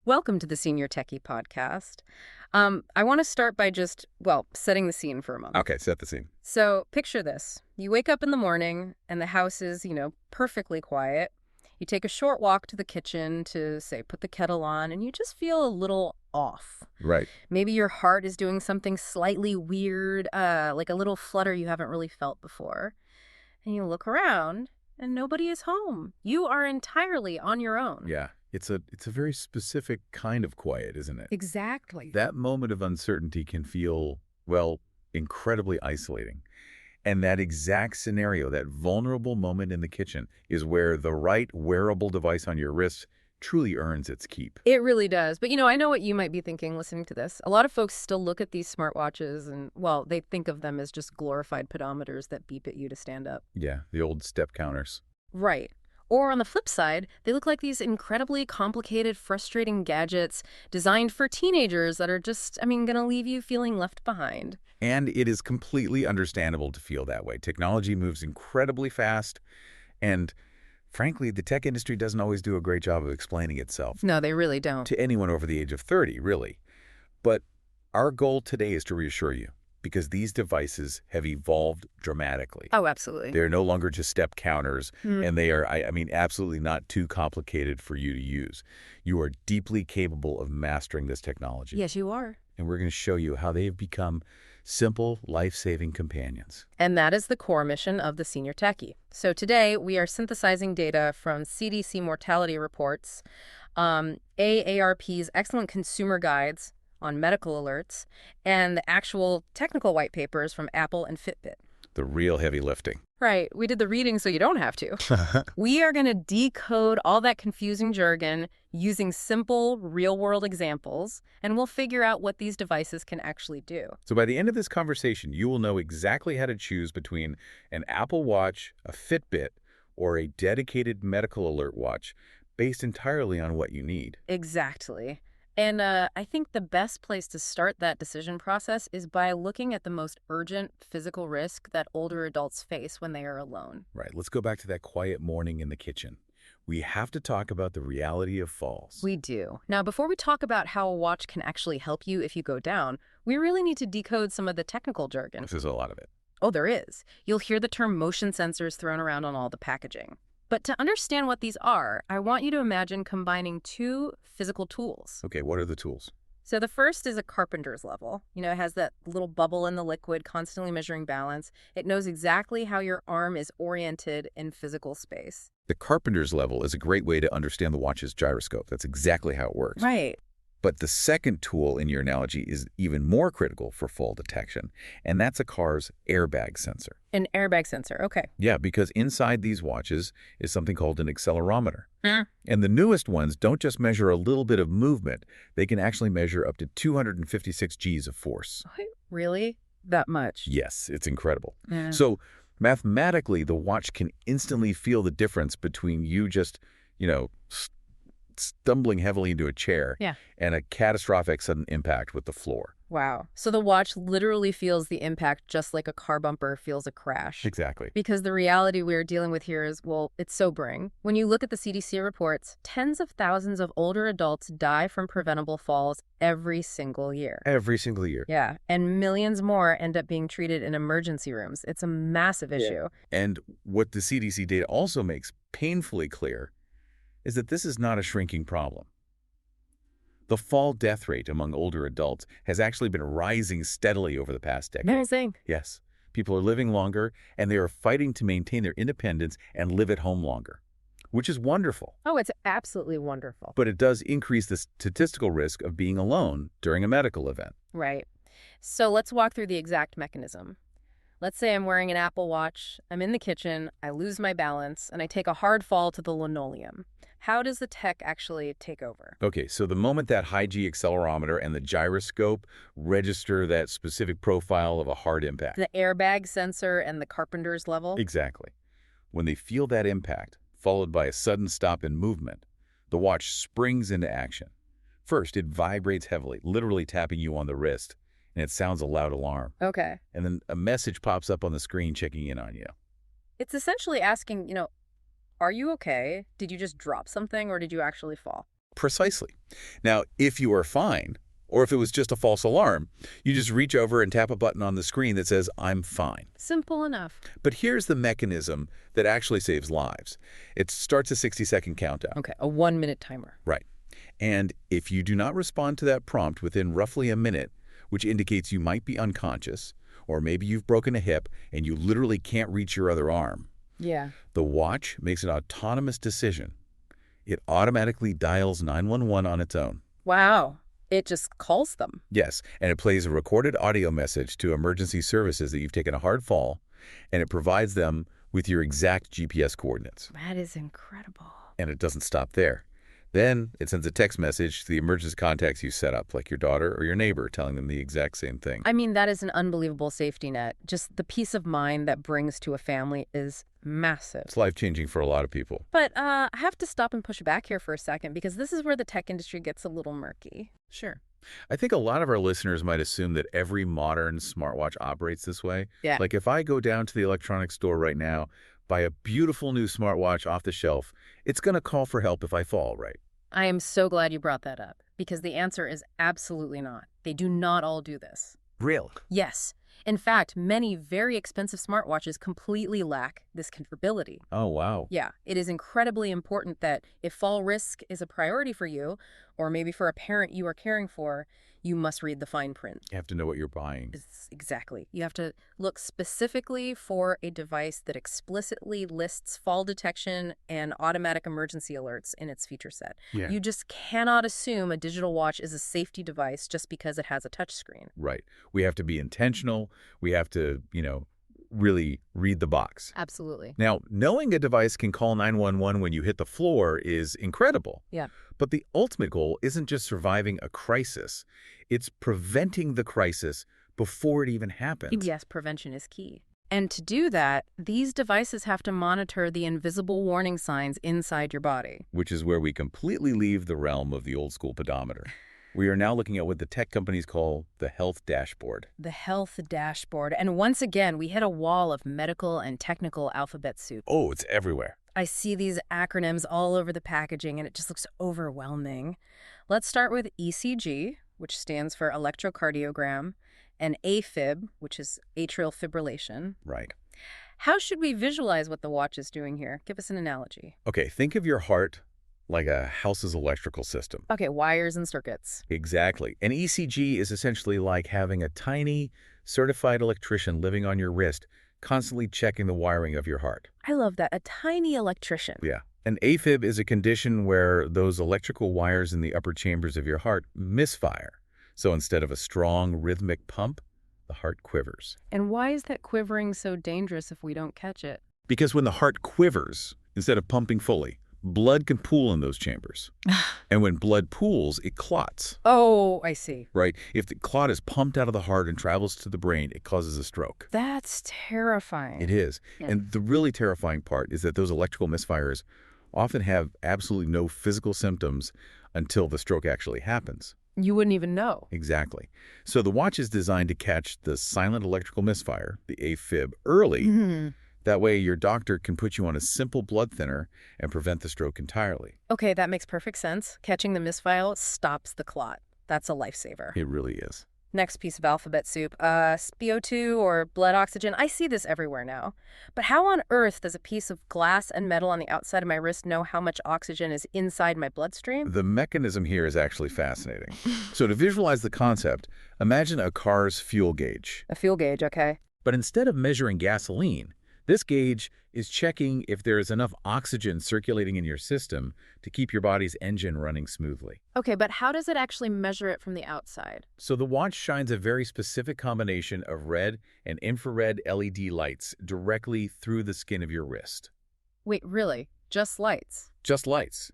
Welcome to the Senior Techie Podcast. I want to start by setting the scene for a moment. Okay, set the scene. So picture this. You wake up in the morning and the house is, perfectly quiet. You take a short walk to the kitchen to, say, put the kettle on, and you just feel a little off. Right. Maybe your heart is doing something slightly weird, like a little flutter you haven't really felt before. And you look around, and nobody is home. You are entirely on your own. Yeah. It's a very specific kind of quiet, isn't it? Exactly. That moment of uncertainty can feel, well, incredibly isolating. And that exact scenario, that vulnerable moment in the kitchen, is where the right wearable device on your wrist truly earns its keep. It really does. But, I know what you might be thinking listening to this. A lot of folks still look at these smartwatches and, they think of them as just glorified pedometers that beep at you to stand up. Yeah, the old step counters. Right. Or on the flip side, they look like these incredibly complicated, frustrating gadgets designed for teenagers that are just, going to leave you feeling left behind. And it is completely understandable to feel that way. Technology moves incredibly fast, and frankly, the tech industry doesn't always do a great job of explaining itself. No, they really don't. To anyone over the age of 30, really. But our goal today is to reassure you, because these devices have evolved dramatically. Oh, absolutely. They're no longer just step counters, and they are, absolutely not too complicated for you to use. You are deeply capable of mastering this technology. Yes, you are. And we're going to show you how they have become simple, life-saving companions. And that is the core mission of the Senior Techie. So today, we are synthesizing data from CDC mortality reports, AARP's excellent consumer guides on medical alerts, and the actual technical white papers from Apple and Fitbit. The real heavy lifting. Right. We did the reading so you don't have to. We are going to decode all that confusing jargon using simple, real-world examples, and we'll figure out what these devices can actually do. So by the end of this conversation, you will know exactly how to choose between an Apple Watch, a Fitbit, or a dedicated medical alert watch based entirely on what you need. Exactly. And I think the best place to start that decision process is by looking at the most urgent physical risk that older adults face when they are alone. Right. Let's go back to that quiet morning in the kitchen. We have to talk about the reality of falls. We do. Now, before we talk about how a watch can actually help you if you go down, we really need to decode some of the technical jargon. There's a lot of it. Oh, there is. You'll hear the term motion sensors thrown around on all the packaging. But to understand what these are, I want you to imagine combining two physical tools. Okay, what are the tools? So the first is a carpenter's level. It has that little bubble in the liquid constantly measuring balance. It knows exactly how your arm is oriented in physical space. The carpenter's level is a great way to understand the watch's gyroscope. That's exactly how it works. Right. But the second tool in your analogy is even more critical for fall detection, and that's a car's airbag sensor. An airbag sensor, okay. Yeah, because inside these watches is something called an accelerometer. Mm. And the newest ones don't just measure a little bit of movement. They can actually measure up to 256 Gs of force. Really? That much? Yes, it's incredible. Yeah. So mathematically, the watch can instantly feel the difference between you just, stumbling heavily into a chair and a catastrophic sudden impact with the floor. Wow. So the watch literally feels the impact just like a car bumper feels a crash. Exactly. Because the reality we're dealing with here is, it's sobering. When you look at the CDC reports, tens of thousands of older adults die from preventable falls every single year. Every single year. Yeah. And millions more end up being treated in emergency rooms. It's a massive issue. And what the CDC data also makes painfully clear is that this is not a shrinking problem. The fall death rate among older adults has actually been rising steadily over the past decade. Amazing. Yes. People are living longer, and they are fighting to maintain their independence and live at home longer, which is wonderful. Oh, it's absolutely wonderful. But it does increase the statistical risk of being alone during a medical event. Right. So let's walk through the exact mechanism. Let's say I'm wearing an Apple Watch, I'm in the kitchen, I lose my balance, and I take a hard fall to the linoleum. How does the tech actually take over? Okay, so the moment that high-G accelerometer and the gyroscope register that specific profile of a hard impact. The airbag sensor and the carpenter's level? Exactly. When they feel that impact, followed by a sudden stop in movement, the watch springs into action. First, it vibrates heavily, literally tapping you on the wrist, and it sounds a loud alarm. Okay. And then a message pops up on the screen checking in on you. It's essentially asking, are you okay? Did you just drop something or did you actually fall? Precisely. Now, if you are fine, or if it was just a false alarm, you just reach over and tap a button on the screen that says, I'm fine. Simple enough. But here's the mechanism that actually saves lives. It starts a 60-second countdown. Okay, a 1-minute timer. Right. And if you do not respond to that prompt within roughly a minute, which indicates you might be unconscious, or maybe you've broken a hip and you literally can't reach your other arm, Yeah. the watch makes an autonomous decision. It automatically dials 911 on its own. Wow. It just calls them. Yes, and it plays a recorded audio message to emergency services that you've taken a hard fall, and it provides them with your exact GPS coordinates. That is incredible. And it doesn't stop there. Then it sends a text message to the emergency contacts you set up, like your daughter or your neighbor, telling them the exact same thing. I mean, that is an unbelievable safety net. Just the peace of mind that brings to a family is massive. It's life-changing for a lot of people. But I have to stop and push back here for a second because this is where the tech industry gets a little murky. Sure. I think a lot of our listeners might assume that every modern smartwatch operates this way. Yeah. Like if I go down to the electronics store right now, buy a beautiful new smartwatch off the shelf, it's going to call for help if I fall, right? I am so glad you brought that up because the answer is absolutely not. They do not all do this. Really? Yes. In fact, many very expensive smartwatches completely lack this capability. Oh, wow. Yeah, it is incredibly important that if fall risk is a priority for you, or maybe for a parent you are caring for, you must read the fine print. You have to know what you're buying. Exactly. You have to look specifically for a device that explicitly lists fall detection and automatic emergency alerts in its feature set. Yeah. You just cannot assume a digital watch is a safety device just because it has a touchscreen. Right. We have to be intentional. We have to, really read the box. Absolutely. Now, knowing a device can call 911 when you hit the floor is incredible. Yeah. But the ultimate goal isn't just surviving a crisis. It's preventing the crisis before it even happens. Yes, prevention is key. And to do that, these devices have to monitor the invisible warning signs inside your body. Which is where we completely leave the realm of the old school pedometer. We are now looking at what the tech companies call the health dashboard. The health dashboard. And once again, we hit a wall of medical and technical alphabet soup. Oh, it's everywhere. I see these acronyms all over the packaging, and it just looks overwhelming. Let's start with ECG, which stands for electrocardiogram, and AFib, which is atrial fibrillation. Right. How should we visualize what the watch is doing here? Give us an analogy. Okay, think of your heart like a house's electrical system. Okay, wires and circuits. Exactly. An ECG is essentially like having a tiny, certified electrician living on your wrist, constantly checking the wiring of your heart. I love that. A tiny electrician. Yeah. An AFib is a condition where those electrical wires in the upper chambers of your heart misfire. So instead of a strong, rhythmic pump, the heart quivers. And why is that quivering so dangerous if we don't catch it? Because when the heart quivers, instead of pumping fully, blood can pool in those chambers. And when blood pools, it clots. Oh, I see. Right? If the clot is pumped out of the heart and travels to the brain, it causes a stroke. That's terrifying. It is. Yeah. And the really terrifying part is that those electrical misfires often have absolutely no physical symptoms until the stroke actually happens. You wouldn't even know. Exactly. So the watch is designed to catch the silent electrical misfire, the AFib, early. Mm-hmm. That way your doctor can put you on a simple blood thinner and prevent the stroke entirely. Okay, that makes perfect sense. Catching the misfire stops the clot. That's a lifesaver. It really is. Next piece of alphabet soup, SpO2 or blood oxygen. I see this everywhere now. But how on earth does a piece of glass and metal on the outside of my wrist know how much oxygen is inside my bloodstream? The mechanism here is actually fascinating. So to visualize the concept, imagine a car's fuel gauge. A fuel gauge, okay. But instead of measuring gasoline, this gauge is checking if there is enough oxygen circulating in your system to keep your body's engine running smoothly. Okay, but how does it actually measure it from the outside? So the watch shines a very specific combination of red and infrared LED lights directly through the skin of your wrist. Wait, really? Just lights? Just lights.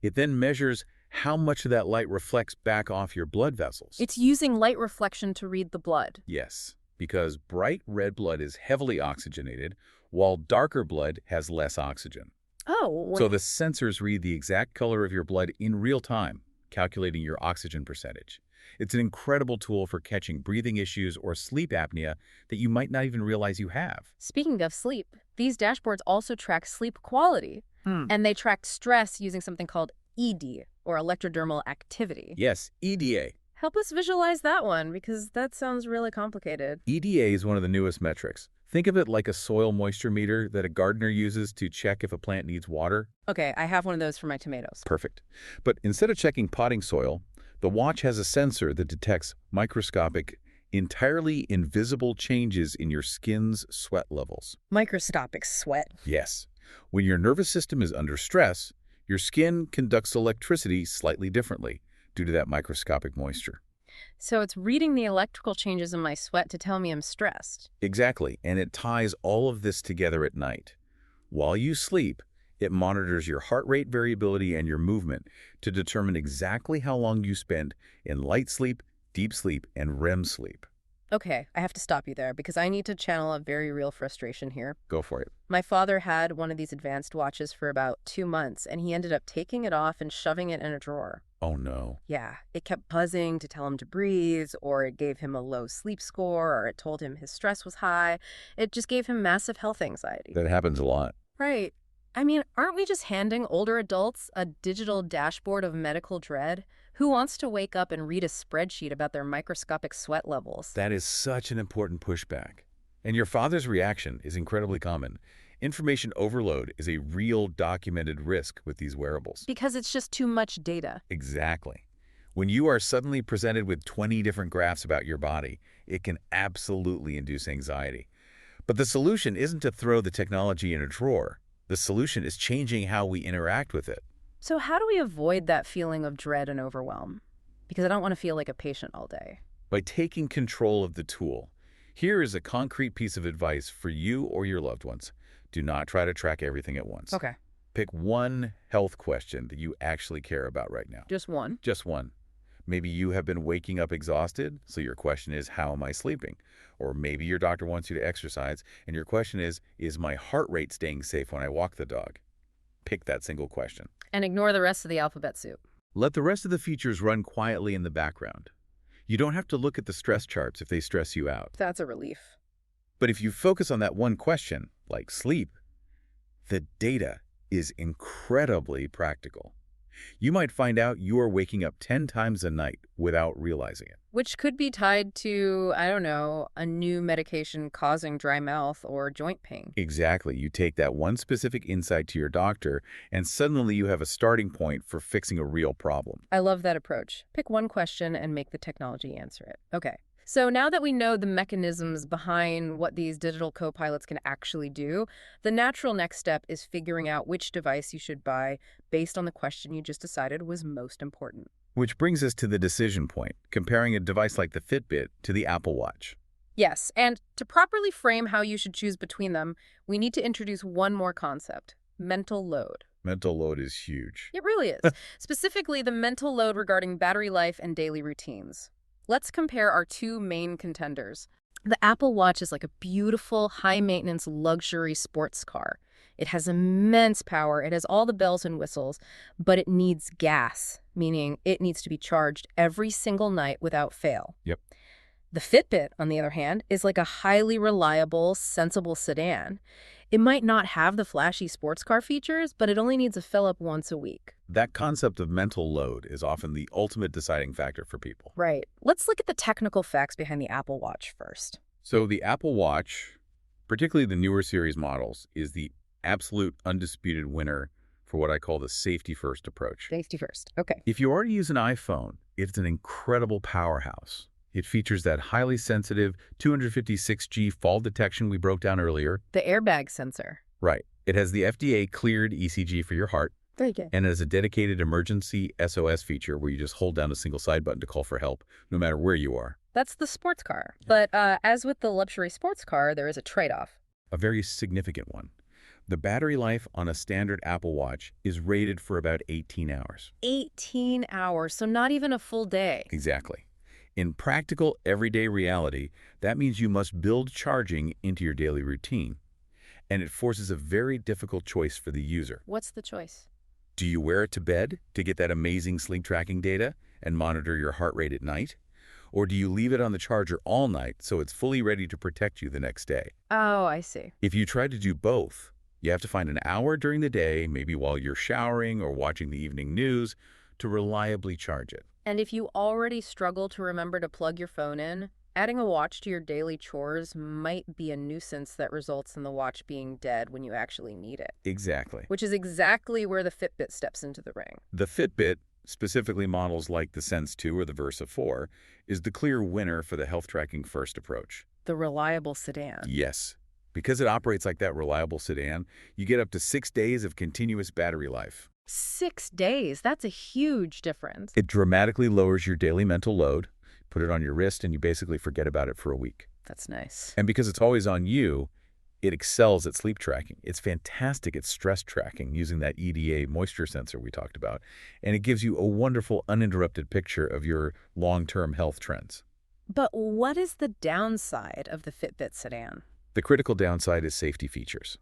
It then measures how much of that light reflects back off your blood vessels. It's using light reflection to read the blood. Yes, because bright red blood is heavily oxygenated, while darker blood has less oxygen. Oh. So the sensors read the exact color of your blood in real time, calculating your oxygen percentage. It's an incredible tool for catching breathing issues or sleep apnea that you might not even realize you have. Speaking of sleep, these dashboards also track sleep quality. And they track stress using something called ED, or electrodermal activity. Yes, EDA. Help us visualize that one, because that sounds really complicated. EDA is one of the newest metrics. Think of it like a soil moisture meter that a gardener uses to check if a plant needs water. Okay, I have one of those for my tomatoes. Perfect. But instead of checking potting soil, the watch has a sensor that detects microscopic, entirely invisible changes in your skin's sweat levels. Microscopic sweat. Yes. When your nervous system is under stress, your skin conducts electricity slightly differently due to that microscopic moisture. So it's reading the electrical changes in my sweat to tell me I'm stressed. Exactly, and it ties all of this together at night. While you sleep, it monitors your heart rate variability and your movement to determine exactly how long you spend in light sleep, deep sleep, and REM sleep. Okay, I have to stop you there because I need to channel a very real frustration here. Go for it. My father had one of these advanced watches for about 2 months, and he ended up taking it off and shoving it in a drawer. Oh no. Yeah, it kept buzzing to tell him to breathe, or it gave him a low sleep score, or it told him his stress was high. It just gave him massive health anxiety. That happens a lot. Right. I mean, aren't we just handing older adults a digital dashboard of medical dread? Who wants to wake up and read a spreadsheet about their microscopic sweat levels? That is such an important pushback. And your father's reaction is incredibly common. Information overload is a real documented risk with these wearables. Because it's just too much data. Exactly. When you are suddenly presented with 20 different graphs about your body, it can absolutely induce anxiety. But the solution isn't to throw the technology in a drawer. The solution is changing how we interact with it. So how do we avoid that feeling of dread and overwhelm? Because I don't want to feel like a patient all day. By taking control of the tool. Here is a concrete piece of advice for you or your loved ones. Do not try to track everything at once. Okay. Pick one health question that you actually care about right now. Just one? Just one. Maybe you have been waking up exhausted, so your question is, how am I sleeping? Or maybe your doctor wants you to exercise, and your question is my heart rate staying safe when I walk the dog? Pick that single question. And ignore the rest of the alphabet soup. Let the rest of the features run quietly in the background. You don't have to look at the stress charts if they stress you out. That's a relief. But if you focus on that one question, like sleep, the data is incredibly practical. You might find out you are waking up 10 times a night without realizing it. Which could be tied to, I don't know, a new medication causing dry mouth or joint pain. Exactly. You take that one specific insight to your doctor, and suddenly you have a starting point for fixing a real problem. I love that approach. Pick one question and make the technology answer it. Okay. So now that we know the mechanisms behind what these digital co-pilots can actually do, the natural next step is figuring out which device you should buy based on the question you just decided was most important. Which brings us to the decision point, comparing a device like the Fitbit to the Apple Watch. Yes, and to properly frame how you should choose between them, we need to introduce one more concept: mental load. Mental load is huge. It really is. Specifically, the mental load regarding battery life and daily routines. Let's compare our two main contenders. The Apple Watch is like a beautiful, high-maintenance luxury sports car. It has immense power, it has all the bells and whistles, but it needs gas, meaning it needs to be charged every single night without fail. Yep. The Fitbit, on the other hand, is like a highly reliable, sensible sedan. It might not have the flashy sports car features, but it only needs a fill-up once a week. That concept of mental load is often the ultimate deciding factor for people. Right. Let's look at the technical facts behind the Apple Watch first. So the Apple Watch, particularly the newer series models, is the absolute undisputed winner for what I call the safety-first approach. Safety first. Okay. If you already use an iPhone, it's an incredible powerhouse. It features that highly sensitive 256G fall detection we broke down earlier. The airbag sensor. Right. It has the FDA-cleared ECG for your heart, Very good. and it has a dedicated emergency SOS feature where you just hold down a single side button to call for help, no matter where you are. That's the sports car. But as with the luxury sports car, there is a trade-off. A very significant one. The battery life on a standard Apple Watch is rated for about 18 hours. 18 hours, so not even a full day. Exactly. In practical, everyday reality, that means you must build charging into your daily routine. And it forces a very difficult choice for the user. What's the choice? Do you wear it to bed to get that amazing sleep tracking data and monitor your heart rate at night? Or do you leave it on the charger all night so it's fully ready to protect you the next day? Oh, I see. If you try to do both, You have to find an hour during the day, maybe while you're showering or watching the evening news, to reliably charge it. And if you already struggle to remember to plug your phone in, adding a watch to your daily chores might be a nuisance that results in the watch being dead when you actually need it, Exactly. which is exactly where the Fitbit steps into the ring. The Fitbit, specifically models like the Sense 2 or the Versa 4, is the clear winner for the health tracking first approach. The reliable sedan. Yes. Because it operates like that reliable sedan, you get up to 6 days of continuous battery life. 6 days, that's a huge difference. It dramatically lowers your daily mental load. Put it on your wrist and you basically forget about it for a week. That's nice. And because it's always on you, it excels at sleep tracking. It's fantastic at stress tracking using that EDA moisture sensor we talked about. And it gives you a wonderful uninterrupted picture of your long-term health trends. But what is the downside of the Fitbit sedan? The critical downside is safety features.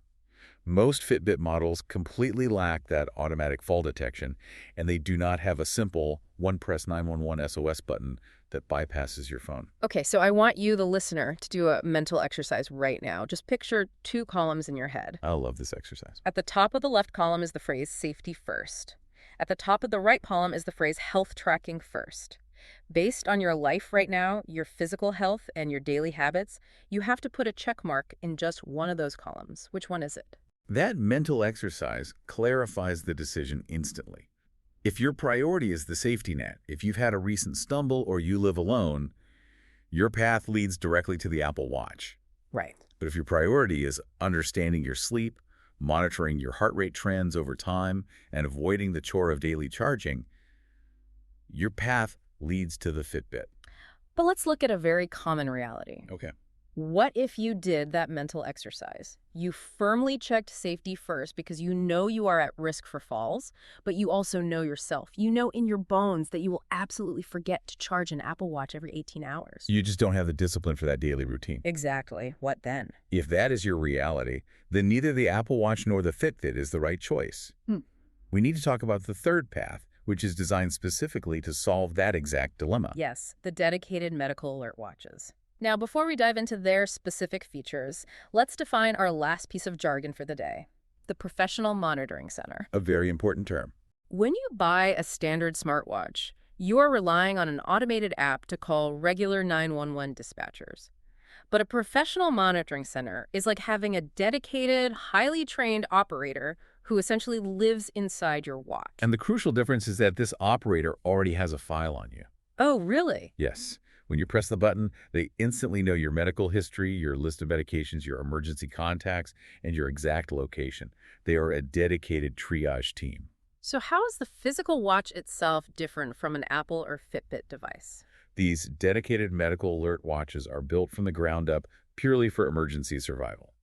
Most Fitbit models completely lack that automatic fall detection, and they do not have a simple one-press 911 SOS button that bypasses your phone. Okay, so I want you, the listener, to do a mental exercise right now. Just picture two columns in your head. I love this exercise. At the top of the left column is the phrase safety first. At the top of the right column is the phrase health tracking first. Based on your life right now, your physical health, and your daily habits, you have to put a check mark in just one of those columns. Which one is it? That mental exercise clarifies the decision instantly. If your priority is the safety net, if you've had a recent stumble or you live alone, your path leads directly to the Apple Watch. Right. But if your priority is understanding your sleep, monitoring your heart rate trends over time, and avoiding the chore of daily charging, your path leads to the Fitbit. But let's look at a very common reality. Okay. What if you did that mental exercise? You firmly checked safety first because you know you are at risk for falls, but you also know yourself. You know in your bones that you will absolutely forget to charge an Apple Watch every 18 hours. You just don't have the discipline for that daily routine. Exactly. What then? If that is your reality, then neither the Apple Watch nor the Fitbit is the right choice. We need to talk about the third path, which is designed specifically to solve that exact dilemma. Yes, the dedicated medical alert watches. Now, before we dive into their specific features, let's define our last piece of jargon for the day, the professional monitoring center. A very important term. When you buy a standard smartwatch, you are relying on an automated app to call regular 911 dispatchers. But a professional monitoring center is like having a dedicated, highly trained operator who essentially lives inside your watch. And the crucial difference is that this operator already has a file on you. Oh, really? Yes. When you press the button, they instantly know your medical history, your list of medications, your emergency contacts, and your exact location. They are a dedicated triage team. So how is the physical watch itself different from an Apple or Fitbit device? These dedicated medical alert watches are built from the ground up purely for emergency survival.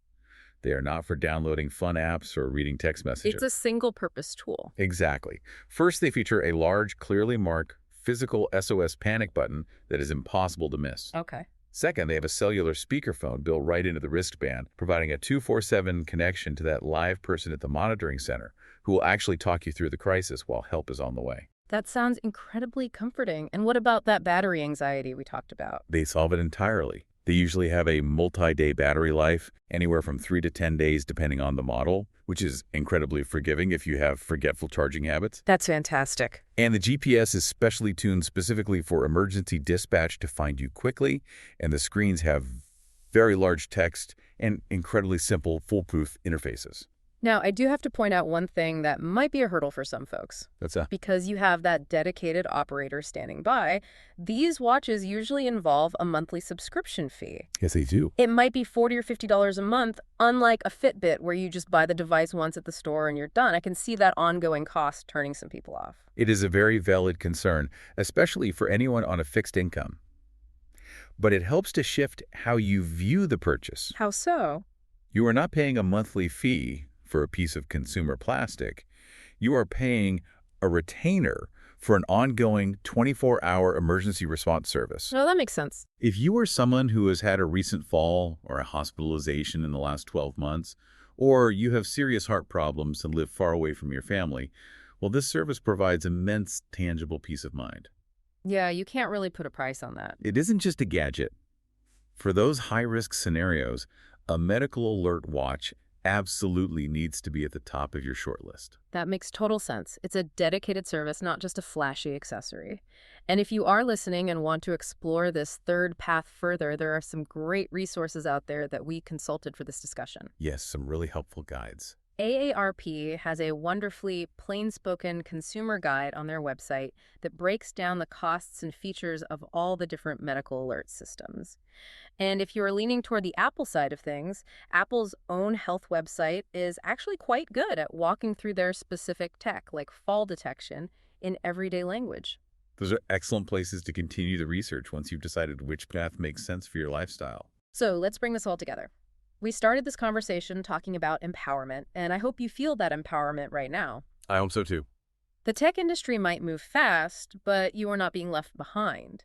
They are not for downloading fun apps or reading text messages. It's a single-purpose tool. Exactly. First, they feature a large, clearly marked physical SOS panic button that is impossible to miss. Okay. Second, they have a cellular speakerphone built right into the wristband, providing a 24/7 connection to that live person at the monitoring center who will actually talk you through the crisis while help is on the way. That sounds incredibly comforting. And what about that battery anxiety we talked about? They solve it entirely. They usually have a multi-day battery life, anywhere from 3 to 10 days depending on the model, which is incredibly forgiving if you have forgetful charging habits. That's fantastic. And the GPS is specially tuned specifically for emergency dispatch to find you quickly, and the screens have very large text and incredibly simple, foolproof interfaces. Now, I do have to point out one thing that might be a hurdle for some folks. Because you have that dedicated operator standing by, these watches usually involve a monthly subscription fee. Yes, they do. It might be $40 or $50 a month, unlike a Fitbit where you just buy the device once at the store and you're done. I can see that ongoing cost turning some people off. It is a very valid concern, especially for anyone on a fixed income. But it helps to shift how you view the purchase. How so? You are not paying a monthly fee for a piece of consumer plastic. You are paying a retainer for an ongoing 24-hour emergency response service. No, that makes sense. If you are someone who has had a recent fall or a hospitalization in the last 12 months, or you have serious heart problems and live far away from your family, well, this service provides immense tangible peace of mind. Yeah, you can't really put a price on that. It isn't just a gadget. For those high-risk scenarios, a medical alert watch absolutely needs to be at the top of your short list. That makes total sense. It's a dedicated service, not just a flashy accessory. And if you are listening and want to explore this third path further, there are some great resources out there that we consulted for this discussion. Yes, some really helpful guides. AARP has a wonderfully plain-spoken consumer guide on their website that breaks down the costs and features of all the different medical alert systems. And if you're leaning toward the Apple side of things, Apple's own health website is actually quite good at walking through their specific tech, like fall detection, in everyday language. Those are excellent places to continue the research once you've decided which path makes sense for your lifestyle. So let's bring this all together. We started this conversation talking about empowerment, and I hope you feel that empowerment right now. I hope so too. The tech industry might move fast, but you are not being left behind.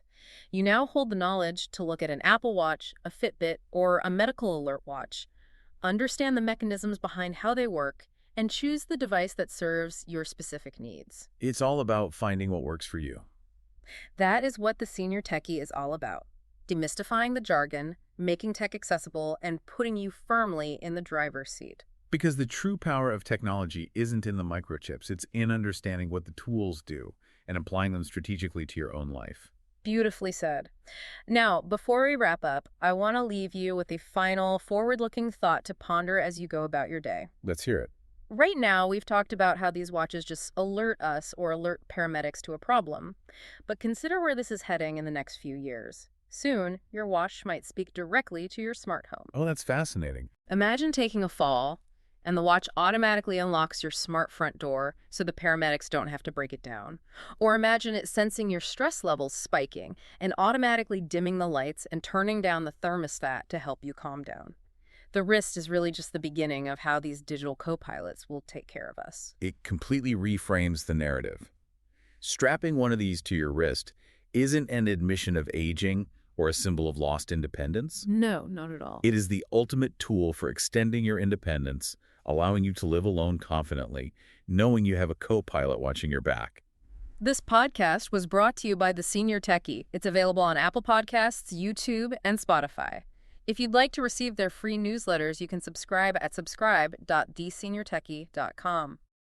You now hold the knowledge to look at an Apple Watch, a Fitbit, or a medical alert watch, understand the mechanisms behind how they work, and choose the device that serves your specific needs. It's all about finding what works for you. That is what the Senior Techie is all about. Demystifying the jargon, making tech accessible, and putting you firmly in the driver's seat. Because the true power of technology isn't in the microchips, it's in understanding what the tools do and applying them strategically to your own life. Beautifully said. Now, before we wrap up, I want to leave you with a final forward-looking thought to ponder as you go about your day. Let's hear it. Right now, we've talked about how these watches just alert us or alert paramedics to a problem. But consider where this is heading in the next few years. Soon, your watch might speak directly to your smart home. Oh, that's fascinating. Imagine taking a fall, and the watch automatically unlocks your smart front door so the paramedics don't have to break it down. Or imagine it sensing your stress levels spiking and automatically dimming the lights and turning down the thermostat to help you calm down. The wrist is really just the beginning of how these digital co-pilots will take care of us. It completely reframes the narrative. Strapping one of these to your wrist isn't an admission of aging or a symbol of lost independence. No, not at all. It is the ultimate tool for extending your independence, allowing you to live alone confidently, knowing you have a co-pilot watching your back. This podcast was brought to you by The Senior Techie. It's available on Apple Podcasts, YouTube, and Spotify. If you'd like to receive their free newsletters, you can subscribe at subscribe.theseniortechie.com.